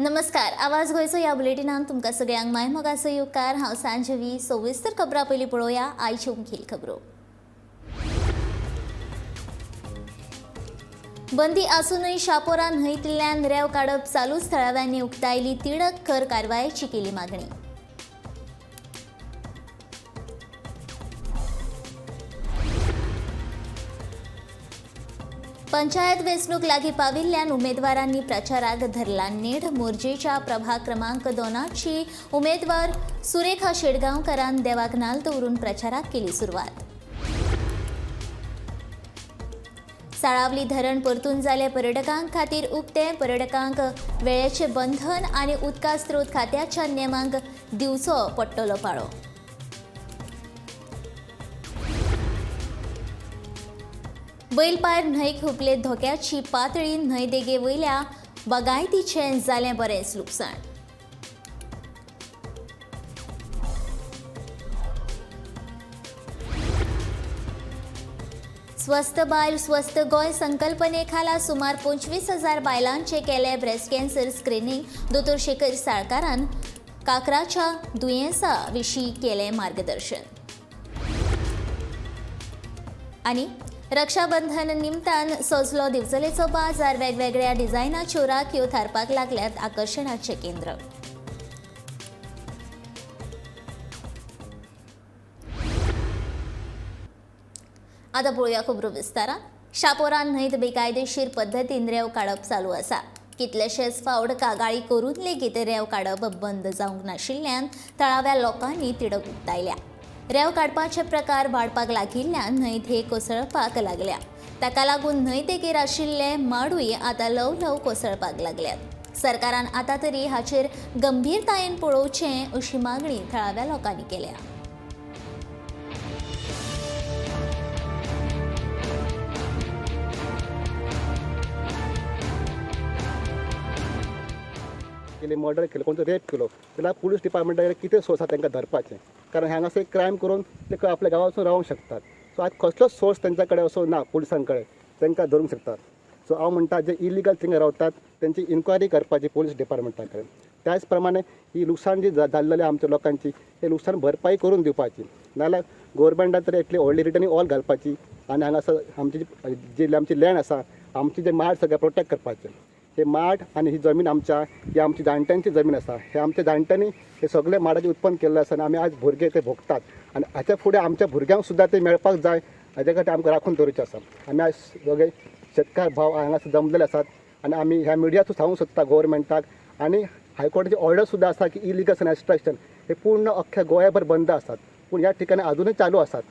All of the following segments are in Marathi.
नमस्कार. आवाज गोयचो ह्या बुलेटिनान तुमकां सगळ्यांक माय मोगाचो येवकार. हांव सांजवी. सविस्तर खबरां पयलीं पळोवया आयच्यो मुखेल खबरो. बंदी आसूनय शापोरा न्हंयतल्यान रेंव काडप चालूच. थळाव्यांनी उक्तायली तिडक कर कारवायेची केली मागणी. पंचायत वेंचणूक लागीं पाविल्ल्यान उमेदवारांनी प्रचाराक धरला नेट. मोर्जेच्या प्रभाग क्रमांक 2ची उमेदवार सुरेखा शेडगांवकारान देवाक नाल दवरून प्रचाराक केली सुरवात. साळावली धरण परतून जाले पर्यटकांक खातीर उक्ते. पर्यटकांक वेळेचे बंधन आनी उदका स्त्रोत खात्याच्या नेमांक दिवचो पडटलो पाळो. बैलपार न्हंयक हुपले धोक्याची पातळी. न्हंय देगे वयल्या बागायतीचें जालें बरेंच लुकसाण. स्वस्थ बायल स्वस्थ गोंय संकल्पने खाला सुमार 25,000 बायलांचे केले ब्रेस्ट कॅन्सर स्क्रीनिंग. दोतोर शेखर साळकारान कांकराच्या दुयेंसा विशीं केलें मार्गदर्शन. आनी रक्षाबंधन निमतान सजलो दिवचलेचो बाजार. वेगवेगळ्या डिझायनाच्यो राखयो थारपाक लागल्यात आकर्शणाचे केंद्र. आतां पळोवया खबरो विस्तारान. शापोरान न्हंयत बेकायदेशीर पद्दतीन रेंव काडप चालू आसा. कितलेशेच फावट कागाळी करून लेगीत रेंव काडप बंद जावंक नाशिल्ल्यान थळाव्या लोकांनी तिडक उक्तायल्या. रेंव काडपाचे प्रकार वाडपाक लागिल्ल्यान न्हंयत हे कोसळपाक लागल्या. ताका लागून न्हंय देगेर आशिल्ले माडूय आतां ल्हव ल्हव कोसळपाक लागल्यात. सरकारान आतां तरी हाचेर गंभीरतायेन पळोवचें अशी मागणी थळाव्या लोकांनी केल्या. केली मर्डर केलं कोणतो रेप केलो जाल्यार पुलीस डिपार्टमेंटाकडे कितें सोर्स आसा तांकां धरपाचें. कारण हांगासर क्रायम करून ते आपल्या गांवांत वचून रावंक शकतात. सो आज कसलोच सोर्स तेंच्या कडेन असो ना पुलिसां कडेन तांकां धरूंक शकतात. सो हांव म्हणटा जे इलिगल थिंगा रावतात तेंची इन्क्वायरी करपाची पुलीस डिपार्टमेंटा कडेन. त्याच प्रमाणे ही लुकसाण जी जाल्लेली आमच्या लोकांची हे लुकसाण भरपाई करून दिवपाची. नाजाल्यार गोवोरमेंटान तरी एटली व्हडली रिटर्नी ऑल घालपाची आनी हांगासर आमची जी आमची लँड आसा आमची जे माड सगळें प्रोटेक्ट करपाचें. हे माड आनी ही जमीन ही आमची जाणट्यांची जमीन आसा. हे आमच्या जाणट्यांनी हे सगळे माडाचें उत्पन्न केल्लें आसा आनी आमी आज भुरगे ते भोगतात. आनी हाच्या फुडें आमच्या भुरग्यांक सुद्दां ते मेळपाक जाय हाचे खातीर आमकां राखून दवरचें आसा. आमी आज सगळे शेतकार भाव हांगासर जमलेले आसात आनी आमी ह्या मिडियाचो सांगूंक सोदता गोवोरमेंटाक. आनी हायकोर्टाची ऑर्डर सुद्दां आसा की इलिगल एक्स्ट्रॅक्शन हे पूर्ण अख्ख्या गोंयभर बंद आसात पूण ह्या ठिकाणी अजूनय चालू आसात.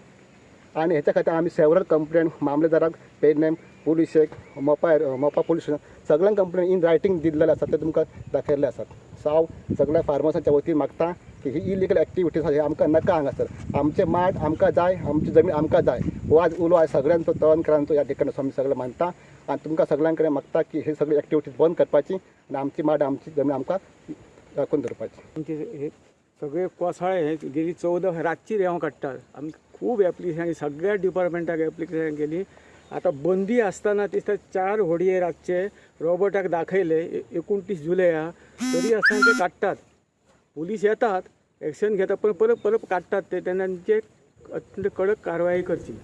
आनी हेच्या खातीर आमी सेवरल कंप्लेन मामलेदाराक पेडनेम पुलिशेक मोपा पुलीस स्टेशन सगळ्यांक कंप्लेन इन रायटींग दिल्लेले आसात ते तुमकां दाखयल्ले आसात. सो हांव सगळ्या फार्मर्सांच्या वतीन मागता की ही इलिगल एक्टिविटीज आसा हे आमकां नाका. हांगासर आमचे माड आमकां जाय आमची जमीन आमकां जाय हो आज उलो आज सगळ्यांचो तळणकरांचो ह्या ठिकाणी आमी सगळे मानता. आनी तुमकां सगळ्यां कडेन मागता की हे सगळे एक्टिविटीज बंद करपाची आनी आमची माड आमची जमीन आमकां राखून दवरपाची. आमचे हे सगळे कोसाळे गेली 14 रातची रेंव काडटात. आमी खूब एप्लिकेशन सगळ्या डिपार्टमेंटाक एप्लिकेशन केली. आतां बंदी आसतना दिसता 4 व्हडये रातचे रोबोटाक दाखयले 29 जुलया तरी आसतना ते काडटात. पुलीस येतात एक्शन घेतात पण परत परत काडटात ते तेन्ना तेंचे अत्यंत कडक कारवाई करची.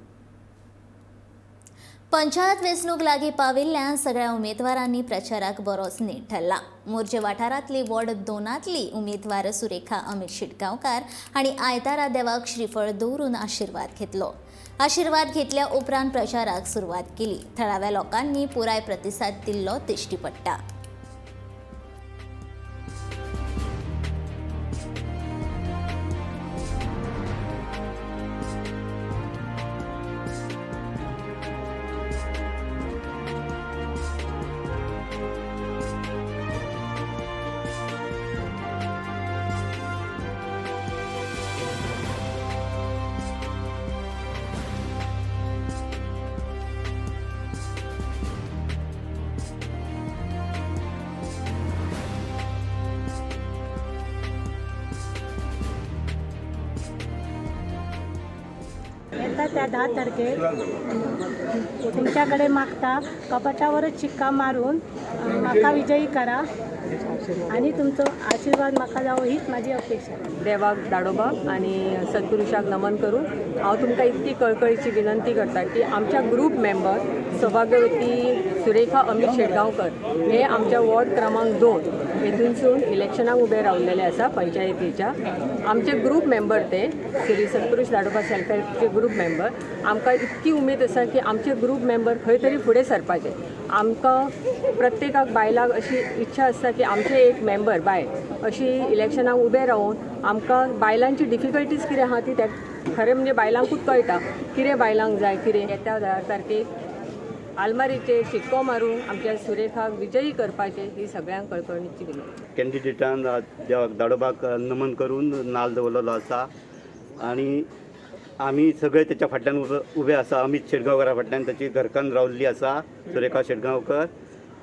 पंचायत वेंचणूक लागीं पाविल्ल्यान सगळ्या उमेदवारांनी प्रचाराक बरोच नेट ठरला. मोर्जे वाठारांतली वॉर्ड 2तली उमेदवार सुरेखा अमित शिटगांवकार हांणी आयतारा देवाक श्रीफळ दवरून आशिर्वाद घेतलो. आशिर्वाद घेतल्या उपरांत प्रचाराक सुरवात केली. थळाव्या लोकांनी पुराय प्रतिसाद दिल्लो दिश्टी पडटा. येता त्या 10 तारखेक तुमच्याकडे मागता कपाटावरच शिक्का मारून म्हाका विजयी करा. आणि तुमचो आशीर्वाद म्हाका जावो हीच माझी अपेक्षा. देवाक दाडोबाक आणि सद्गुरुशाक नमन करून हांव तुमकां इतकी कळकळीची विनंती करता की आमच्या ग्रुप मेंबर सौभाग्यवती सुरेखा अमित शेटगांवकर हे आमच्या वॉर्ड क्रमांक 2 हेतूनसून इलेक्शनाक उबे रावलेले आसा पंचायतीच्या. आमचे ग्रुप मेंबर ते श्री सद्गुरुश दाडोबा सेल्फ हेल्पचे ग्रुप मेंबर. आमकां इतकी उमेद आसा की आमचे ग्रुप मेंबर खंय तरी फुडें सरपाचे. आमकां प्रत्येकाक बायलाक अशी इच्छा आसता की आमचे एक मेंबर बायल अशी इलेक्शनाक उबे रावून आमकां बायलांची डिफिकल्टीज कितें आहा ती खरें म्हणजे बायलांकूच कळटा कितें बायलांक जाय कितें. येत्या 10 तारखेक आलमारीचेर शिक्को मारून आमच्या सुरेखाक विजयी करपाचे ही सगळ्यांक कळकळीची विनंती. कॅन्डिडेटान देवाक दाडोबाक नमन करून नाल दवरलेलो आसा आनी आमी सगळे तेच्या फाटल्यान उबे आसा. अमित शेटगांवकरा फाटल्यान ताची घरकान्न रावल्ली आसा सुरेखा शेटगांवकर.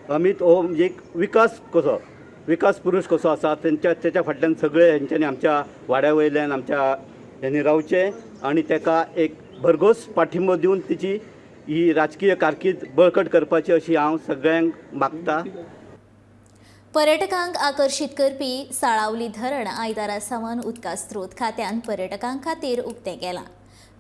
अमित हो म्हणजे एक विकास पुरुश कसो आसा तेच्या फाटल्यान सगळे हेंच्यांनी आमच्या वाड्या वयल्यान आमच्या हेंनी रावचें आनी ताका एक भरघोस पाठिंबो दिवन तिची ही राजकीय कारकीर्द बळकट करपाची अशी हांव सगळ्यांक मागता. पर्यटकांक आकर्षित करपी साळावली धरण आयतारा सावन उदका स्त्रोत खात्यान पर्यटकां खातीर उक्तें केलां.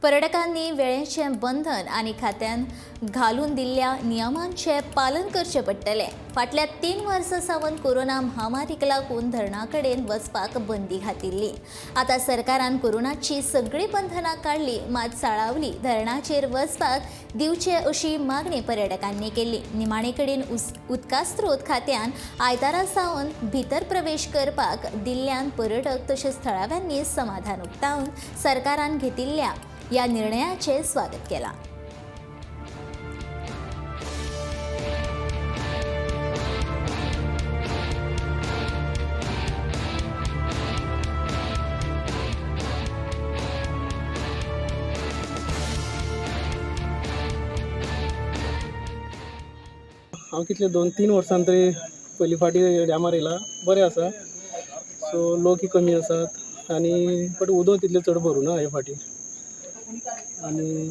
पर्यटकांनी वेळेचें बंधन आनी खात्यान घालून दिल्ल्या नियमांचें पालन करचें पडटलें. फाटल्या 3 वर्सां सावन कोरोना महामारीक लागून धरणा कडेन वचपाक बंदी घातिल्ली. आतां सरकारान कोरोनाची सगळीं बंधनां काडली, मात साळावली धरणाचेर वचपाक दिवचे अशी मागणी पर्यटकांनी केली. निमाणे कडेन उदका स्त्रोत खात्यान आयतारा सावन भितर प्रवेश करपाक दिल्ल्यान पर्यटक तशेंच थळाव्यांनी समाधान उक्तावन सरकारान घेतिल्ल्या या निर्णयाचे स्वागत केला. हांव कितले 2-3 वर्सां तरी पयलीं फाटी डॅमार येयला. बरें आसा. सो लोकय कमी आसात आनी बट उदक तितलें चड भरूना हे फाटी आनी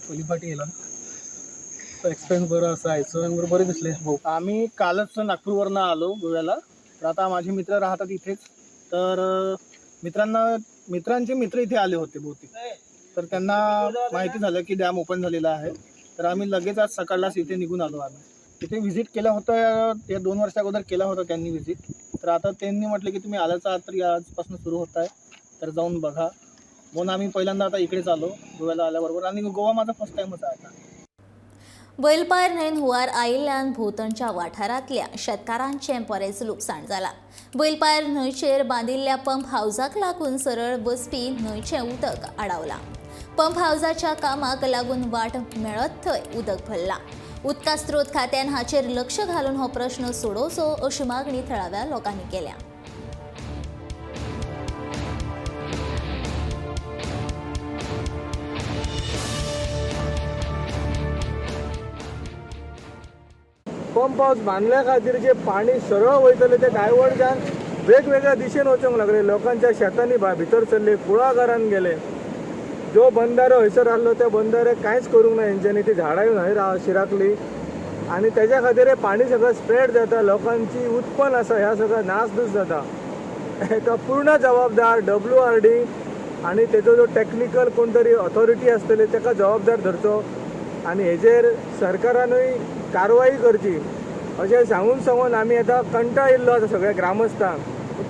पयलीं फाटी येयला. सो एक्सपिरियन्स बरो आसा हायचो आनी बरें दिसलें भोव. आम्ही कालच नागपूरवरून आलो गोव्याला. तर आता माझे मित्र राहतात इथेच. तर मित्रांचे मित्र इथे आले होते बहुतेक. तर त्यांना माहिती झालं की डॅम ओपन झालेला आहे. तर आम्ही लगेच आज सकाळलाच इथे निघून आलो. आम्ही तिथे व्हिजिट केलं होतं. या 2 वर्षा अगोदर केला होता त्यांनी व्हिजिट. तर आता त्यांनी म्हटलं की तुम्ही आल्याचा आत तरी आजपासून सुरू होत आहे तर जाऊन बघा. म्हणून आम्ही पहिल्यांदा आता इकडेच आलो गोव्याला आल्याबरोबर. आणि गोवा माझा फर्स्ट टाईमच आहे आता. बैलपार न्हंयन हुंवार आयिल्ल्यान भोंवतणच्या वाठारांतल्या शेतकारांचें बरेंच लुकसाण जालां. बैलपार न्हंयचेर बांदिल्ल्या पंप हावजाक लागून सरळ बसपी न्हंयचें उदक आडावलां. पंप हावजाच्या कामाक लागून वाट मेळत थंय उदक भरलां. उदका स्त्रोत खात्यान हाचेर लक्ष घालून हो प्रश्न सोडोवचो अशी मागणी थळाव्या लोकांनी केल्या. पंप हाऊस बांधल्या खातीर जे पाणी सरळ वयतले ते डायवर्ट जावन वेगवेगळ्या दिशेन वचूंक लागले. लोकांच्या शेतांनी भितर सरले, कुळाघरांत गेले. जो बंधारो हयसर आहलो त्या बंधाऱ्याक कांयच करूंक ना हेंच्यांनी. ती झाडांय न्हंय शिराकली आनी तेज्या खातीर पाणी सगळं स्प्रेड जाता. लोकांची उत्पन्न आसा ह्या सगळं नासधूस जाता. हेका पूर्ण जबाबदार WRD आनी तेजो जो टेक्निकल कोण तरी ऑथॉरिटी आसतली ताका जबाबदार धरचो आनी हेजेर सरकारानूय कारवाई करची अशें सांगून आमी आतां कंटाळिल्लो आसा सगळ्या ग्रामस्थांक.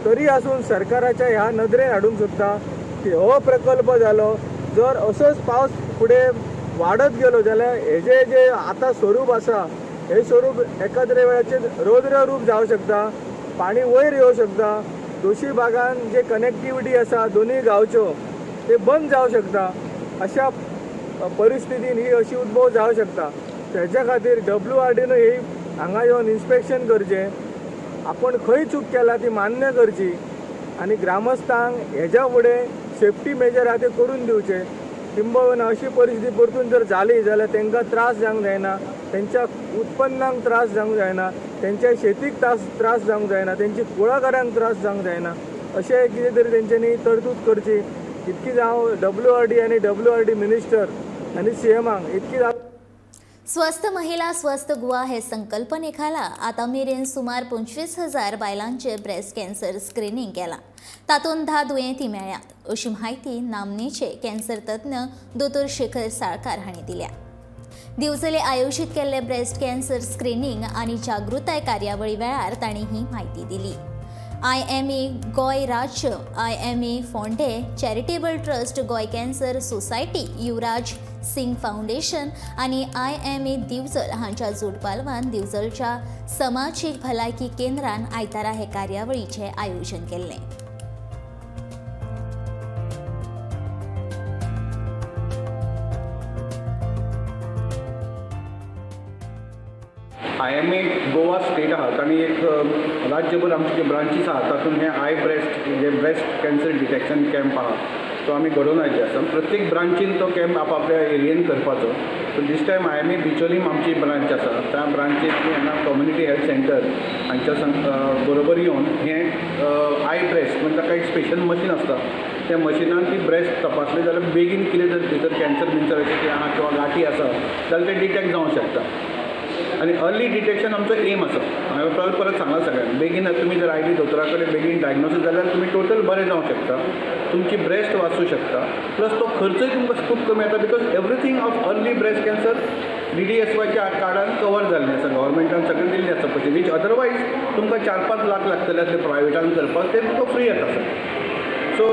तरी आसून सरकाराच्या ह्या नदरेन हाडूंक सोदता की हो प्रकल्प जालो. जर असोच पावस फुडें वाडत गेलो जाल्यार हेजे जे आतां स्वरूप आसा हे स्वरूप एखाद्या वेळाचेर रौद्र रूप जावं शकता. पाणी वयर येवं शकता. दोशी भागान जे कनेक्टिविटी आसा दोनूय गांवच्यो ते बंद जावं शकता. अशा परिस्थितीन ही अशी उद्भव जावं शकता. तेच्या खातीर WRDन ही हांगा येवन इन्स्पेक्शन करचें. आपण खंय चूक केला ती मान्य करची आनी ग्रामस्थांक हेज्या फुडें सेफ्टी मेजर आहा ते करून दिवचे. किंबहुना अशी परिस्थिती परतून जर जाली जाल्यार तांकां त्रास जावंक जायना, तेंच्या उत्पन्नाक त्रास जावंक जायना, तेंच्या शेतीक त्रास जावंक जायना, तेंची कुळाघरांक त्रास जावंक जायना. अशें कितें तरी तेंच्यांनी तरतूद करची. इतकी हांव WRD आनी WRD मिनिस्टर आनी CMांक इतकी स्वस्थ महिला स्वस्थ गोवा हे संकल्पनेखाला आता मेरेन सुमार 25,000 बायलांचे ब्रेस्ट कॅन्सर स्क्रीनिंग केला. तातूंत 10 दुयेंती मेळ्ळ्यात अशी माहिती नामनेचे कॅन्सर तज्ञ दोतोर शेखर साळकार हांणी दिल्या. दिवचले आयोजीत केल्ले ब्रेस्ट कॅन्सर स्क्रीनिंग आनी जागृताय कार्यावळी वेळार तांणी ही माहिती दिली. IME गोय राज्य, IME फोंडे चॅरिटेबल ट्रस्ट, गोय cancer society, Yuvraj Singh foundation आनी IME दिवचल हांच्या जोडपालवान दिवचलच्या समाजीक भलायकी केंद्रान आयतारा हे कार्यावळीचे आयोजन केल्लें. IME गोवा स्टेट आहा तांणी एक राज्यभर आमचे जे ब्रांचीस आहा तातूंत हे I breast cancer detection camp आहा तो आमी घडोवन हाडले आसा. प्रत्येक ब्रांचीन तो कॅम्प आपल्या एरियेन करपाचो. सो दीस टायम IME बिचोलीम आमची ब्रांच आसा त्या ब्रांचीन हांगा कम्युनिटी हेल्थ सेंटर हांच्या बरोबर येवन हे आय ब्रेस्ट म्हणजे ताका एक स्पेशल मशीन आसता त्या मशिनान ती ब्रेस्ट तपासली जाल्यार बेगीन कितें जर भितर कॅन्सर बिन्सर अशें कितें आहा किंवा गाठी आसा जाल्यार ते डिटेक्ट जावंक शकता. आणि अर्ली डिटेक्शन आमचो एम आसा. हांवें परत सांगला सगळ्यांक बेगीन तुमी जर आयली दोतोरा कडेन बेगीन डायग्नोसीस जाल्यार तुमी टोटल बरें जावंक शकता, तुमची ब्रेस्ट वाचूंक शकता, प्लस तो खर्चय तुमकां खूब कमी येता because everything of early breast cancer DDSYच्या कार्डान कवर जाल्लें आसा. गव्हर्मेंटान सगळें दिल्लें आसा पयशे वीच अदरवायज तुमकां 4-5 लाख लागतले आसले प्रायवेटान करपाक ते तुमकां फ्री येता सर. सो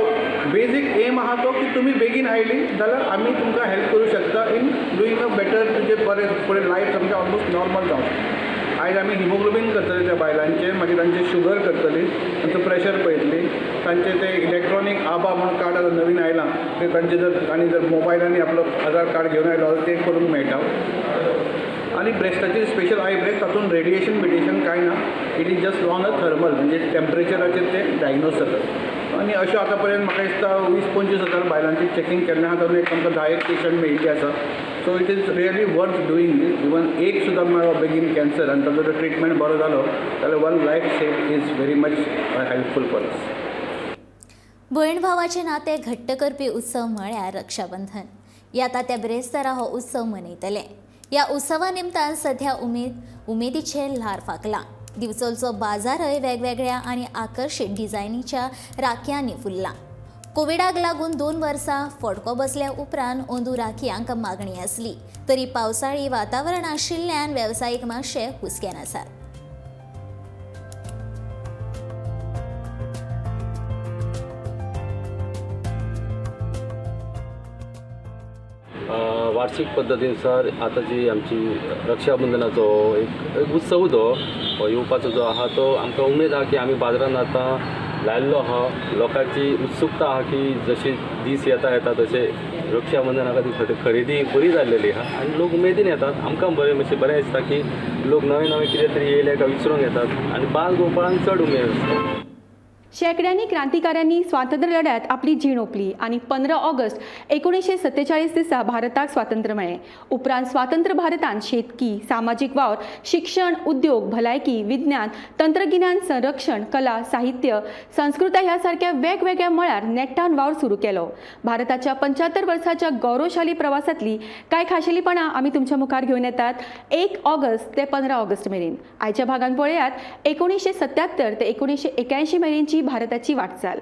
बेजीक एम आहा तो की तुमी बेगीन आयली जाल्यार आमी तुमकां हेल्प करूं शकता इन डुईंग अ बेटर तुजें बरें फुडें लायफ सामकें ऑलमोस्ट नॉर्मल जावंक शकता. आयज आमी हिमोग्लोबीन करतले त्या बायलांचे, मागीर तांचे शुगर करतली, तांचो प्रेशर पळयतली, तांचे ते इलेक्ट्रॉनीक आबा म्हणून कार्ड आतां नवीन आयलां ते तांचे जर आनी जर मोबायलांनी आपलो आधार कार्ड घेवन आयलो जाल्यार ते करूंक मेळटा. आणि ब्रेस्टाची स्पेशल आय ब्रेस्ट तातूंत रेडिएशन कांय ना. It is just on a thermal म्हणजे टेम्परेचराचेर ते डायग्नोज जातात. आणि अशें आतां पर्यंत म्हाका दिसता 20-25,000 बायलांची चॅकींग केल्लें आहा. तातूंत एक आमकां 10 पेशंट मेळिल्ले आसा. So it is really worth doing this. Even एक सुद्दां मेळ्ळो बेगीन कॅन्सर आनी ताचो जर ट्रिटमेंट बरो जालो जाल्यार one life save is very much helpful for us. भयण भावाचे नाते घट्ट करपी उत्सव म्हळ्यार रक्षाबंधन. येता त्या ब्रेस्तारा हो उत्सव मनयतले. या उत्सवा निमतान सध्या उमेदीचे ल्हार फाकला. दिवचलचो बाजारय वेगवेगळ्या आनी आकर्शीत डिझायनीच्या राखयांनी फुल्ला. कोविडाक लागून 2 वर्सां फडको बसल्या उपरांत ओंदू राखयांक मागणी आसली तरी पावसाळी वातावरण आशिल्ल्यान वेवसायीक मातशे हुसक्यान आसात. वार्षिक पद्दतीनुसार आता जी आमची रक्षाबंधनाचो एक उत्सव तो येवपाचो जो आहा तो आमकां उमेद आहा की आमी बाजारांत आतां लायल्लो आहा. लोकांची उत्सुकता आहा की जशे दीस येता तशे रक्षाबंधना खातीर खरेदी बरी जाल्लेली आहा आनी लोक उमेदीन येतात. आमकां बरें दिसता की लोक नवें कितें तरी येयलें काय विचारूंक येतात आनी बाल गोपाळांक चड उमेद आसता. शेकड्यांनी क्रांतिकाऱ्यांनी स्वातंत्र्य लढ्यात आपली जीण ओंपली आणि 15 ऑगस्ट 1947 दिसा भारताक स्वातंत्र्य मेळ्ळें. उपरांत स्वातंत्र्य भारतांत शेतकी, सामाजीक वावर, शिक्षण, उद्योग, भलायकी, विज्ञान, तंत्रगिन्यान, संरक्षण, कला, साहित्य, संस्कृताय ह्या सारख्या वेगवेगळ्या मळार नेटान वावर सुरू केलो. भारताच्या 75 वर्साच्या गौरवशाली प्रवासातली कांय खाशेलीपणां आमी तुमच्या मुखार घेवन येतात 1 ऑगस्ट ते 15 ऑगस्ट मेरेन. आयच्या भागांत पळयात 1977 ते 1981 मेरेनची भारताची वाटचाल.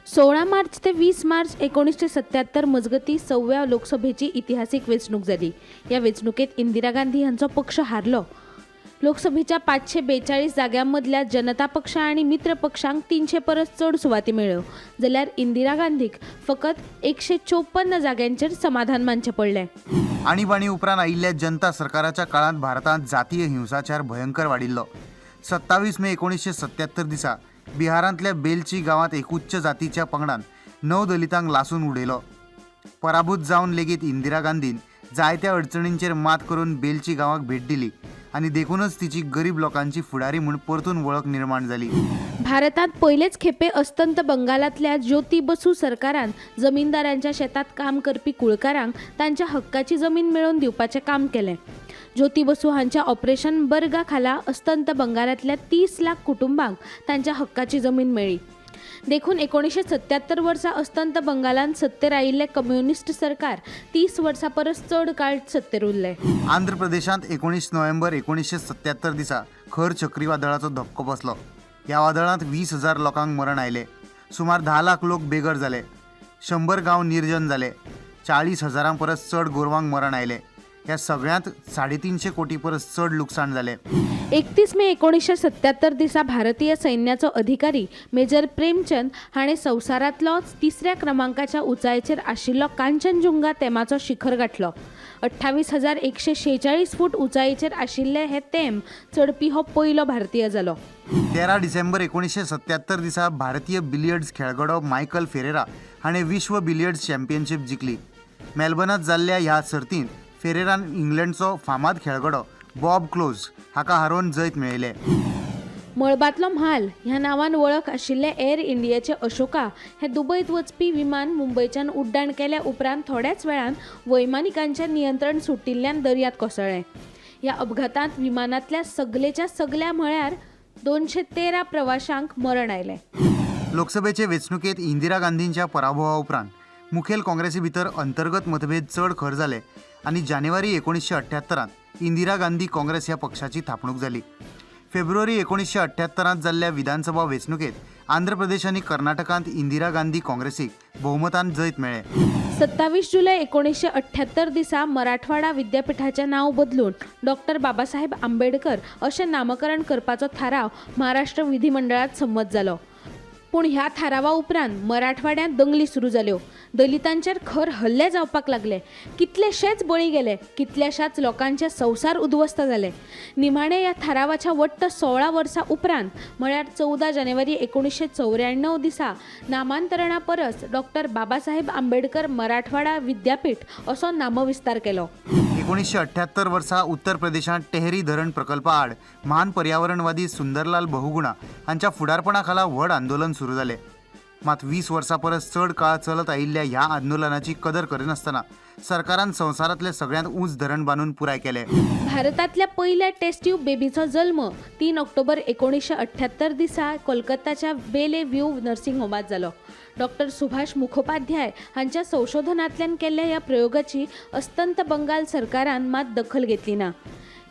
सोळा मार्च ते 20 मार्च 1977 मजगती 6व्या लोकसभेची इतिहासीक वेंचणूक जाली. ह्या वेंचणुकेत इंदिरा गांधी हांचो पक्ष हारलो. लोकसभेच्या 542 जाग्यांमदल्या जनता पक्ष आणि मित्र पक्षांक 300 परस चड सुवाती मेळ्ळ्यो जाल्यार इंदिरा गांधीक फकत 154 जाग्यांचेर समाधान मानचें पडलें. आणीबाणी उपरांत आयिल्ल्या जनता सरकाराच्या काळांत भारतांत जातीय हिंसाचार भयंकर वाडिल्लो. 27 मे 1977 दिसा बिहारांतल्या बेलची गांवांत एक उच्च जातीच्या पंगडान 9 दलितांक लासून उडयलो. पराभूत जावन लेगीत इंदिरा गांधीन जायत्या अडचणींचेर मात करून बेलची गांवाक भेट दिली आणि देखूनच तिची गरीब लोकांची फुडारी म्हणून परतून वळख निर्माण झाली. भारतात पहिलेच खेपे अस्तंत बंगालातल्या ज्योती बसू सरकारान जमीनदारांच्या शेतात काम करपी कुळकारांक तांच्या हक्काची जमीन मेळोवन दिवपाचें काम केलें. ज्योती बसू हांच्या ऑपरेशन बर्गा खाला अस्तंत बंगालातल्या 30 लाख कुटुंबांक तांच्या हक्काची जमीन मेळ्ळी. देखून 1977 वर्सा अस्तंत बंगालान सत्तेर आयिल्ले कम्युनिस्ट सरकार 30 वर्सां परस चड काळ सत्तेर उरले. आंध्र प्रदेशात 19 नोव्हेंबर 1977 दिसा खर चक्रीवादळाचो धपको बसलो. ह्या वादळांत 20,000 लोकांक मरण आयले. सुमार 10 लाख लोक बेघर जाले. 100 गांव निर्जन जाले. 40,000 परस चड गोरवांक मरण आयले. ह्या सगळ्यांत 350 कोटी परस चड लुकसाण जाले. 31 मे 1977 दिसा भारतीय सैन्याचो अधिकारी मेजर प्रेमचंद हाणें संवसारांतलो 3ऱ्या क्रमांकाच्या उंचायेचेर आशिल्लो कांचनजुंगा तेमाचो शिखर गाठलो. 28,146 फूट उंचायेचेर आशिल्ले हे तेम चडपी हो पयलो भारतीय जालो. 13 डिसेंबर 1977 दिसा भारतीय बिलियर्ड्स खेळगडो मायकल फेरेरा हाणें विश्व बिलियर्ड्स चॅम्पियनशीप जिखली. मेलबर्नात जाल्ल्या ह्या सर्तींत फेरेरान इंग्लंडचो फामाद खेळगडो बॉब क्लोज हाका हारोवन जैत मेळयले. मळबांतलो म्हाल ह्या नांवान वळख आशिल्ले एअर इंडियाचे अशोका हे दुबयत वचपी विमान मुंबयच्यान उड्डाण केल्या उपरांत थोड्याच वेळान वैमानिकांचें नियंत्रण सुटिल्ल्यान दर्यांत कोसळ्ळें. ह्या अपघातांत विमानांतल्या सगलेच्या सगल्या म्हळ्यार 213 प्रवाशांक मरण आयलें. लोकसभेचे वेंचणुकेंत इंदिरा गांधींच्या पराभवा उपरांत मुखेल काँग्रेसी भितर अंतर्गत मतभेद चड खर जाले आनी जानेवारी 1978 इंदिरा गांधी काँग्रेस ह्या पक्षाची थापणूक जाली. फेब्रुवारी 1978 जाल्ल्या विधानसभा वेंचणुकेंत आंध्र प्रदेश आनी कर्नाटकांत इंदिरा गांधी काँग्रेसीक भोवमतान जैत मेळ्ळें. 27 जुलय 1978 दिसा मराठवाडा विद्यापीठाचें नांव बदलून डॉक्टर बाबासाहेब आंबेडकर अशें नामकरण करपाचो थाराव महाराष्ट्र विधिमंडळात संमत जालो. पूण ह्या थारावा उपरांत मराठवाड्यांत दंगली सुरू जाल्यो. दलितांचेर खर हल्ले जावपाक लागले. कितलेशेच बळी गेले. कितल्याशाच लोकांचे संसार उद्ध्वस्त जाले. निमाणे ह्या थारावाच्या वट्ट 16 वर्सां उपरांत म्हळ्यार 14 जानेवारी 1994 दिसा नामांतरणा परस डॉक्टर बाबासाहेब आंबेडकर मराठवाडा विद्यापीठ असो नामविस्तार केलो. 1978 वर्सा उत्तर प्रदेशांत टेहरी धरण प्रकल्पा आड महान पर्यावरणवादी सुंदरलाल बहुगुणा हांच्या फुडारपणा खाला व्हड आंदोलन सुरू जालें. मात 20 वर्सां परस चड काळ चलत आयिल्ल्या ह्या आंदोलनाची कदर करिनासतना सरकारान संवसारांतलें सगळ्यांत उंच धरण बांदून पुराय केलें. भारतांतल्या पयल्या टेस्ट ट्यूब बेबीचो जल्म 3 ऑक्टोबर 1978 दिसा कोलकाताच्या बेले व्ह्यू नर्सिंग होमात जालो. डॉक्टर सुभाष मुखोपाध्याय हांच्या संशोधनांतल्यान केल्ल्या ह्या प्रयोगाची अस्तंत बंगाल सरकारान मात दखल घेतली ना.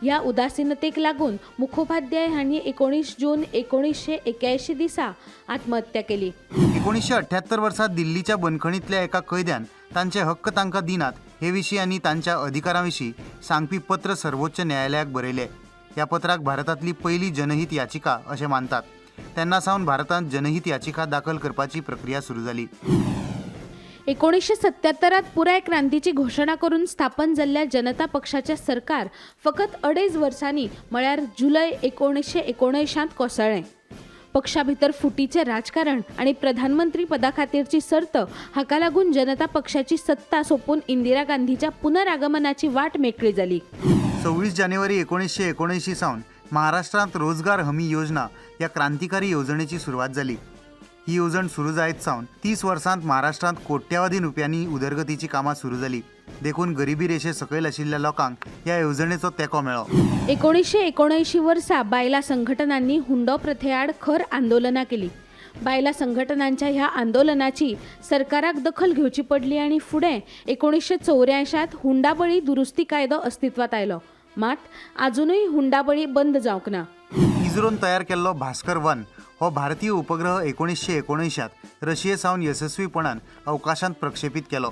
ह्या उदासीनतेक लागून मुखोपाध्याय हांणी 19 जून 1981 दिसा आत्महत्या केली. 1978 वर्सा दिल्लीच्या बंदखणींतल्या एका कैद्यान तांचे हक्क तांकां दिनात हे विशीं आनी तांच्या अधिकारां विशीं सांगपी पत्र सर्वोच्च न्यायालयाक बरयलें. ह्या पत्राक भारतांतली पयली जनहीत याचिका अशें मानतात. तेन्ना सावन भारतांत जनहीत याचिका दाखल करपाची प्रक्रिया सुरू जाली. 1977 पुराय क्रांतीची घोषणा करून स्थापन जाल्ल्या जनता पक्षाचे सरकार फकत 2.5 वर्सांनी म्हळ्यार जुलय 1979 कोसळ्ळें. पक्षा भितर फुटीचें राजकारण आनी प्रधानमंत्री पदा खातीरची सर्त हाका लागून जनता पक्षाची सत्ता सोपून इंदिरा गांधीच्या पुनरागमनाची वाट मेकळी जाली. 26 जानेवारी 1979 सावन महाराष्ट्रांत रोजगार हमी योजना ह्या क्रांतिकारी येवजणेची सुरवात जाली. ही येवजण सुरू जायत सावन 30 वर्सांत महाराष्ट्रांत कोट्यावधी रुपयांनी उदरगतीची कामां सुरू जाली. देखून गरिबी रेशे सकयल आशिल्ल्या लोकांक ह्या येवजणेचो तेंको मेळ्ळो. 1979 वर्सा बायलां संघटनांनी हुंडो प्रथेआड खर आंदोलनां केली. बायलां संघटनांच्या ह्या आंदोलनाची सरकाराक दखल घेवची पडली आनी फुडें 1984 हुंडाबळी दुरुस्ती कायदो अस्तित्वात आयलो. मात अजूनय हुंडाबळी बंद जावंक ना. इस्रोन तयार केल्लो भास्कर 1 हो भारतीय उपग्रह 1979 रशिये सावन यशस्वीपणान अवकाशांत प्रक्षेपीत केलो.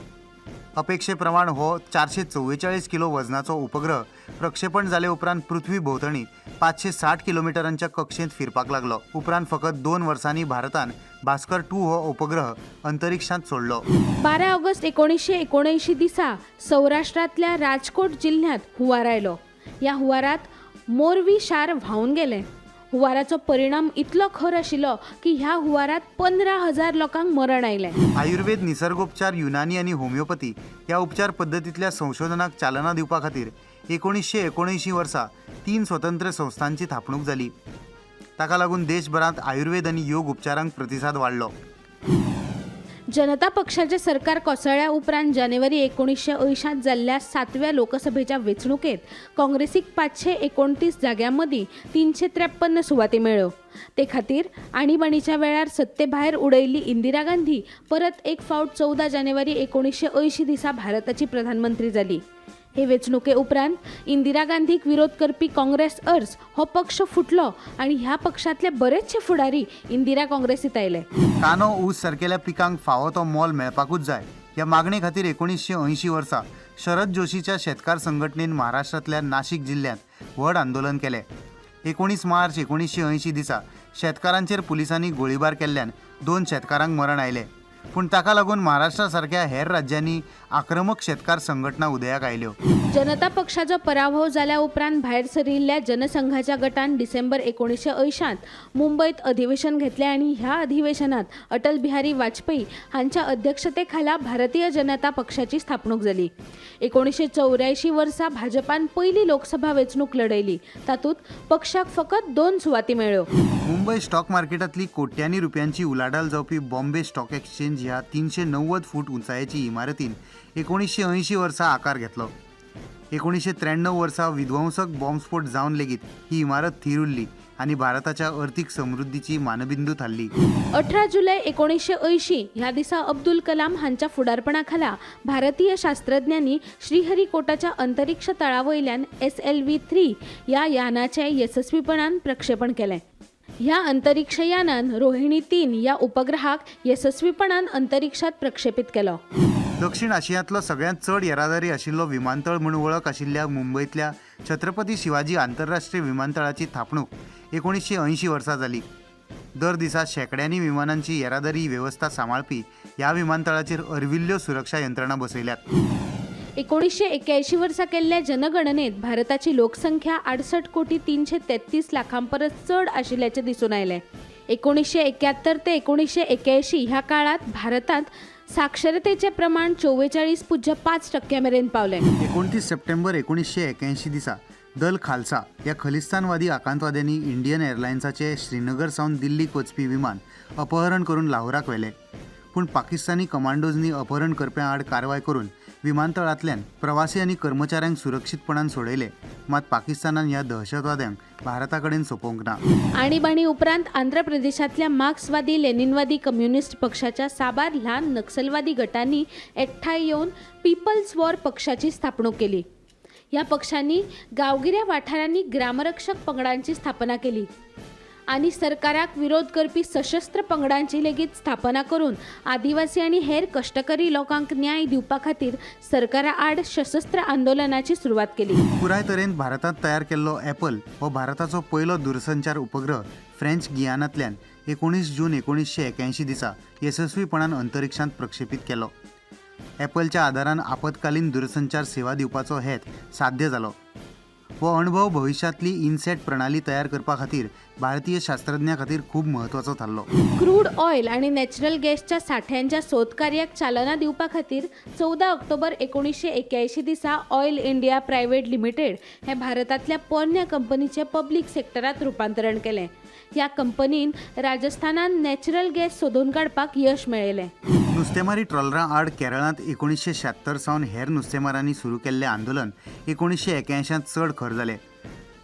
अपेक्षे प्रमाण हो 444 किलो वजनाचो उपग्रह प्रक्षेपण जाले उपरांत पृथ्वी भोंवतणी 560 किलोमिटरांच्या कक्षेंत फिरपाक लागलो. उपरांत फकत 2 वर्सांनी भारतान भास्कर 2 हो उपग्रह अंतरिक्षांत सोडलो. 12 ऑगस्ट 1979 दिसा सौराष्ट्रांतल्या राजकोट जिल्ह्यात हुंवार आयलो. ह्या हुंवारात मोरवी शार व्हांवन गेलें. हुंवाराचो परिणाम इतलो खर आशिल्लो की ह्या हुंवारात 15,000 लोकांक मरण आयलें. आयुर्वेद, निसर्गोपचार, युनानी आनी होमिओपॅथी ह्या उपचार पद्दतींतल्या संशोधनाक चालना दिवपा खातीर 1979 वर्सा 3 स्वतंत्र संस्थांची थापणूक जाली. ताका लागून देशभरांत आयुर्वेद आनी योग उपचारांक प्रतिसाद वाडलो. जनता पक्षाचे सरकार कोसळ्या उपरांत जानेवारी 1980 जाल्ल्या 7व्या लोकसभेच्या वेंचणुकेत काँग्रेसीक 529 जाग्यांमदीं 353 सुवाती मेळ्ळ्यो. ते खातीर आणीबाणीच्या वेळार सत्ते भायर उडयल्ली इंदिरा गांधी परत एक फावट 14 जानेवारी 1980 दिसा भारताची प्रधानमंत्री जाली. हे वेंचणुके उपरांत इंदिरा गांधीक विरोध करपी काँग्रेस अर्ज हो पक्ष फुटलो आणि ह्या पक्षातले बरेचशे फुडारी इंदिरा काँग्रेसीत आयले. कांदो ऊस सारकेल्या पिकांक फावो तो मोल मेळपाकूच जाय ह्या मागणे खातीर 1980 वर्सा शरद जोशीच्या शेतकार संघटनेन महाराष्ट्रांतल्या नाशिक जिल्ह्यात व्हड आंदोलन केलें. 19 मार्च 1980 दिसा शेतकारांचेर पुलिसांनी गोळीबार केल्ल्यान 2 शेतकारांक मरण आयलें. पूण ताका लागून महाराष्ट्रा सारक्या हेर राज्यांनी आक्रमक शेतकार संघटना उदयाक आयल्यो. जनता पक्षाचो पराभव जाल्या उपरांत भायर सरिल्ल्या जनसंघाच्या गटान डिसेंबर 1980 मुंबईत अधिवेशन घेतलें आणि ह्या अधिवेशनात अटल बिहारी वाजपेयी हांच्या अध्यक्षतेखाला भारतीय जनता पक्षाची स्थापणूक जाली. 1984 वर्सा भाजपान पहिली लोकसभा वेंचणूक लढयली. तातूंत पक्षाक फकत 2 सुवाती मेळ्ळ्यो. मुंबई स्टॉक मार्केटांतली कोट्यांनी रुपयांची उलाढाल जावपी बॉम्बे स्टॉक एक्सचेंज ह्या 390 फूट उंचायेची इमारतीन 1980 वर्सा आकार घेतलो. 1993 वर्सा विध्वंसक बॉम्बस्फोट जावन लेगीत ही इमारत थीर उरली आणि भारताच्या अर्थीक समृद्धीची मानबिंदू थारली. 18 जुलै 1980 ह्या दिसा अब्दुल कलाम हांच्या फुडारपणाखाला भारतीय शास्त्रज्ञांनी श्रीहरिकोटाच्या अंतरिक्ष तळावयल्यान SLV-3 ह्या यानाचें येसस्वीपणान प्रक्षेपण केलें. ह्या अंतरिक्ष यानान रोहिणी 3 ह्या उपग्रहाक येसस्वीपणान अंतरिक्षात प्रक्षेपित केलो. दक्षिण आशियांतलो सगळ्यांत चड येरादारी आशिल्लो विमानतळ म्हूण वळख आशिल्ल्या मुंबयतल्या छत्रपती शिवाजी आंतरराष्ट्रीय विमानतळाची थापणूक 1980 वर्सा जाली. दर दिसा शेकड्यांनी विमानांची येरादारी वेवस्था सांबाळपी ह्या विमानतळाचेर अर्विल्ल्यो सुरक्षा यंत्रणा बसयल्यात. 1981 वर्सा केल्ल्या जनगणनेत भारताची लोकसंख्या 68,333 लाखां परस चड आशिल्ल्याचें दिसून आयलें. 1971 ते 1981 ह्या काळात भारतात साक्षरतेचे प्रमाण 44.5% मेरेन पावलें. 29 सप्टेंबर 1981 दिसा दल खालसा ह्या खलिस्तानवादी आकांतवाद्यांनी इंडियन एअरलायन्साचे श्रीनगर सावन दिल्लीक वचपी विमान अपहरण करून लाहोराक व्हेलें. पूण पाकिस्तानी कमांडोजनी अपहरण करप्यां आड कारवाय करून विमानतळांतल्यान प्रवासी आनी कर्मचाऱ्यांक सुरक्षीतपणान सोडयले. मात पाकिस्तानान ह्या दहशतवाद्यांक भारता कडेन सोपोवंक ना. आणीबाणी उपरांत आंध्र प्रदेशातल्या मार्क्सवादी लेनिनवादी कम्युनिस्ट पक्षाच्या साबार ल्हान नक्सलवादी गटांनी एकठांय येवन पीपल्स वॉर पक्षाची स्थापणूक केली. ह्या पक्षांनी गांवगिऱ्या वाठारांनी ग्रामरक्षक पंगडांची स्थापना केली आणि सरकाराक विरोध करपी सशस्त्र पंगडांची लेगीत स्थापना करून आदिवासी आणि हेर कष्टकरी लोकांक न्याय दिवपा खातीर सरकारा आड सशस्त्र आंदोलनाची सुरवात केली. पुराय तरेन भारतांत तयार केल्लो ॲपल हो भारताचो पयलो दूरसंचार उपग्रह फ्रेंच गियानांतल्यान 19 जून 1981 दिसा येसस्वीपणान अंतरिक्षांत प्रक्षेपीत केलो. ॲपलच्या आदारान आपतकालीन दूरसंचार सेवा दिवपाचो हेत साध्य जालो. हो अणभव भविष्यातली इनसॅट प्रणाली तयार करपा खातीर भारतीय शास्त्रज्ञां खातीर खूब म्हत्वाचो थारलो. क्रूड ऑयल आणि नॅचरल गॅसच्या साठ्यांच्या सोद कार्याक चालना दिवपा खातीर 14 ऑक्टोबर 1981 दिसा ऑयल इंडिया प्रायव्हेट लिमिटेड हे भारतातल्या पोरण्या कंपनीचे पब्लीक सेक्टरात रुपांतरण केलें. ह्या कंपनीन राजस्थानात नॅचरल गॅस सोदून काडपाक यश मेळयलें. नुस्तेमारी ट्रॉलरां आड केरळांत 1976 सावन हेर नुस्तेमारांनी सुरू केल्लें आंदोलन 1981 चड खर जालें.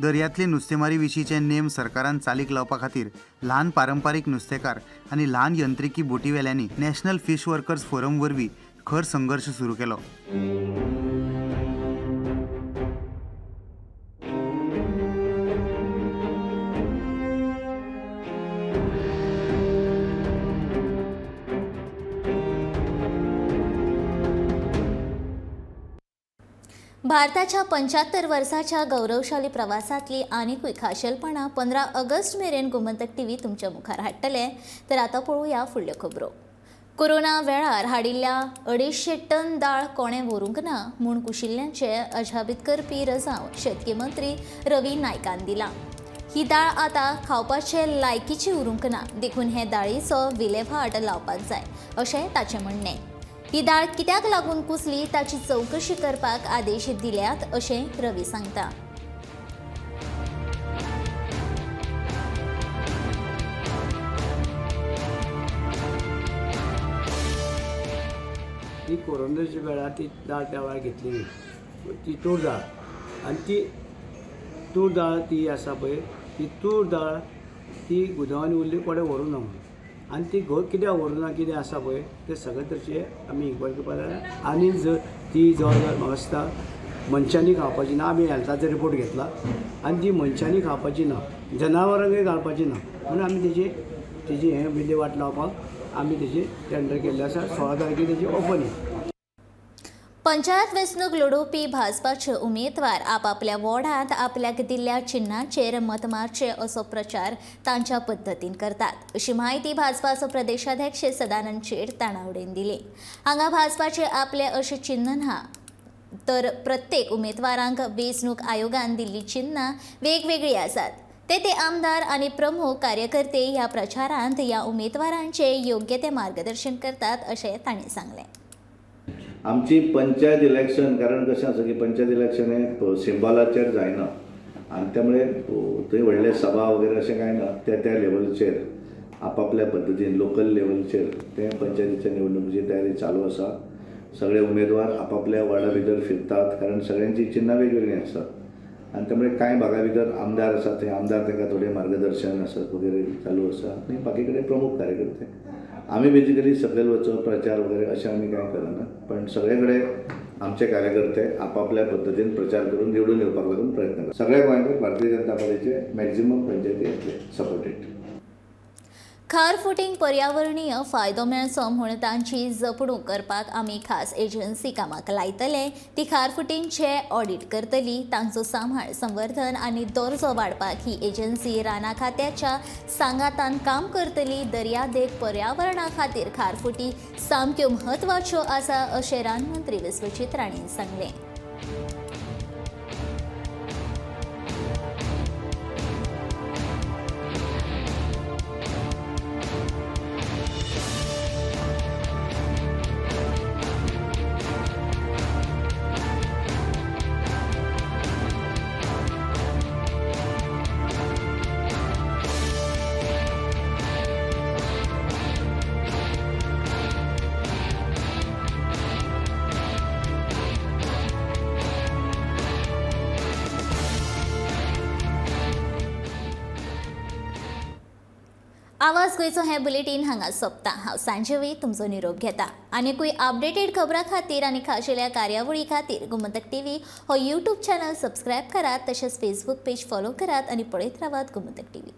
दर्यांतले नुस्तेमारी विशींचे नेम सरकारान चालीक लावपा खातीर ल्हान पारंपारीक नुस्तेकार आनी ल्हान यंत्रिकी बोटीवेल्यांनी नॅशनल फिश वर्कर्स फोरम वरवीं खर संघर्श सुरू केलो. भारताच्या 75 वर्साच्या गौरवशाली प्रवासातली आनीकूय खाशेलपणां 15 ऑगस्ट मेरेन गोमंतक टीव्ही तुमच्या मुखार हाडटले. तर आतां पळोवया फुडल्यो खबरो. कोरोना वेळार हाडिल्ल्या 250 टन दाळ कोणे व्हरूंक ना म्हूण कुशिल्ल्यांचे अजापीत करपी रजाव शेतकी मंत्री रवी नायकान दिला. ही दाळ आतां खावपाचे लायकीची उरूंक ना, देखून हे दाळीचो विलेवाट लावपाक जाय अशें ताचें म्हणणें. ही दाळ कित्याक लागून कुसली ताची चवकशी करपाक आदेश दिल्यात अशें रवी सांगता. कोरोनाच्या वेळार ती दाळ त्या वेळार घेतलेली ती तूर दाळ आनी ती तूर दाळ ती आसा पळय ती तूर दाळ ती गुदावांनी उरली कोडे व्हरूं ना म्हणून आनी ती कित्याक व्हरूं ना कितें आसा पळय ते सगळे तशें आमी इन्क्वायर करपा जाय आनी जर ती जवळ जवळ म्हाका दिसता मनशांनी खावपाची ना आमी हेल्थाचो रिपोर्ट घेतला आनी ती मनशांनी खावपाची ना जनावरांकय घालपाची ना म्हणून आमी तेजी हें विलेवाट लावपाक आमी तेजी टेंडर केल्लें आसा 16 तारखेर तेजी ओपनिंग. पंचायत वेंचणूक लडोवपी भाजपाचे उमेदवार आपापल्या वॉर्डांत आपल्याक दिल्ल्या चिन्हाचेर मत मारचे असो प्रचार तांच्या पद्दतीन करतात अशी माहिती भाजपाचो प्रदेशाध्यक्ष सदानंद शेट ताणावडेन दिली. हांगा भाजपाचे आपले अशें चिन्ह ना तर प्रत्येक उमेदवारांक वेंचणूक आयोगान दिल्ली चिन्हां वेगवेगळी आसात. ते आमदार आणि प्रमुख कार्यकर्ते ह्या प्रचारांत ह्या उमेदवारांचे योग्य ते मार्गदर्शन करतात अशें तांणी सांगलें. आमची पंचायत इलेक्शन कारण कशें आसा की पंचायत इलेक्शन हें सिंबलाचेर जायना आनी त्यामुळे थंय व्हडले सभा वगैरे अशें कांय ना त्या लेवलचेर आपापल्या पद्दतीन लोकल लेवलचेर ते पंचायतीच्या निवडणुकीची तयारी चालू आसा. सगळे उमेदवार आपापल्या वार्डा भितर फिरतात कारण सगळ्यांची चिन्हां वेगवेगळी आसात आनी त्यामुळे कांय भागा भितर आमदार आसात थंय आमदार तांकां थोडें मार्गदर्शन आसत वगैरे चालू आसा आनी बाकी कडेन प्रमुख कार्यकर्ते. आमी बेजिकली सकयल वचप प्रचार वगैरे अशें आमी कांय करना पण सगळे कडेन आमचे कार्यकर्ते आपापल्या पद्दतीन प्रचार करून निवडून येवपाक लागून प्रयत्न करतात. सगळे गोंयकार भारतीय जनता पार्टीचे मॅक्झिमम पंचायती येतले सपोर्टेड. खार फुटींग पर्यावरणीय फायदो मेळचो म्हूण तांची जपणूक करपाक आमी खास एजन्सी कामाक लायतले. ती खार फुटींचे ऑडिट करतली. तांचो सांबाळ संवर्धन आनी दर्जो वाडपाक ही एजन्सी राना खात्याच्या सांगातान काम करतली. दर्यादेग पर्यावरणा खातीर खार फुटी सामक्यो म्हत्वाच्यो आसा अशें रानमंत्री विश्वजीत राणेन सांगलें. आवाज गोंयचो हें बुलेटीन हांगा सोंपता. हांव सांजवी तुमचो निरोप घेता. आनीकूय अपडेटेड खबरां खातीर आनी खाशेल्या कार्यावळी खातीर गोमंतक टीव्ही हो यूट्यूब चॅनल सबस्क्रायब करात. तशेंच फेसबूक पेज फॉलो करात आनी पळयत रावात गोमंतक टीव्ही.